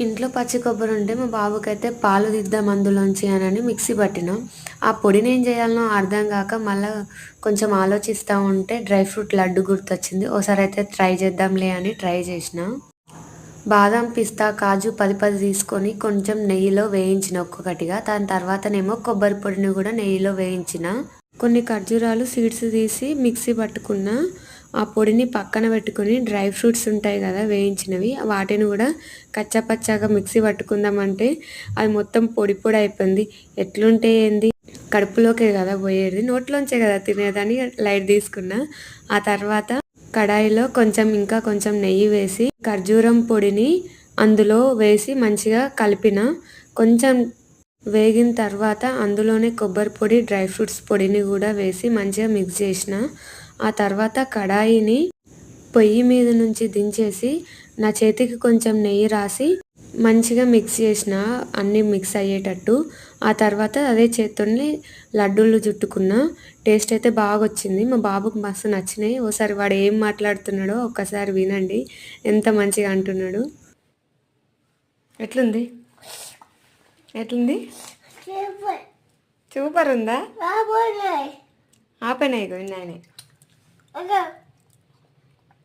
ఇంట్లో పచ్చి కొబ్బరి ఉంటే మా బాబుకైతే పాలు దిద్దాం అందులోంచి అని మిక్సీ పట్టినాం. ఆ పొడిని ఏం చేయాలనో అర్థం కాక మళ్ళా కొంచెం ఆలోచిస్తూ ఉంటే డ్రై ఫ్రూట్ లడ్డు గుర్తొచ్చింది. ఓసారి అయితే ట్రై చేద్దాంలే అని ట్రై చేసిన. బాదం, పిస్తా, కాజు 10 తీసుకొని కొంచెం నెయ్యిలో వేయించిన ఒక్కొక్కటిగా. దాని తర్వాతనేమో కొబ్బరి పొడిని కూడా నెయ్యిలో వేయించిన. కొన్ని ఖర్జూరాలు సీడ్స్ తీసి మిక్సీ పట్టుకున్న. ఆ పొడిని పక్కన పెట్టుకొని డ్రై ఫ్రూట్స్ ఉంటాయి కదా వేయించినవి, వాటిని కూడా కచ్చాపచ్చాగా మిక్సీ పట్టుకుందామంటే అది మొత్తం పొడి పొడి అయిపోయింది. ఎట్లుంటే ఏంది, కడుపులోకే కదా పోయేది, నోట్లోంచే కదా తినేదని లైట్ తీసుకున్నా. ఆ తర్వాత కడాయిలో ఇంకా కొంచెం నెయ్యి వేసి ఖర్జూరం పొడిని అందులో వేసి మంచిగా కలిపిన. కొంచెం వేగిన తర్వాత అందులోనే కొబ్బరి పొడి, డ్రై ఫ్రూట్స్ పొడిని కూడా వేసి మంచిగా మిక్స్ చేసిన. ఆ తర్వాత కడాయిని పొయ్యి మీద నుంచి దించేసి నా చేతికి కొంచెం నెయ్యి రాసి మంచిగా మిక్స్ చేసిన, అన్నీ మిక్స్ అయ్యేటట్టు. ఆ తర్వాత అదే చేత్తోని లడ్డూలు చుట్టుకున్న. టేస్ట్ అయితే బాగా వచ్చింది. మా బాబుకు మస్తు నచ్చినాయి. ఓసారి వాడు ఏం మాట్లాడుతున్నాడో ఒక్కసారి వినండి, ఎంత మంచిగా అంటున్నాడు. ఎట్లుంది ఎట్లుంది సూపర్ ఉందా? ఆపనాయి విన్నాయనే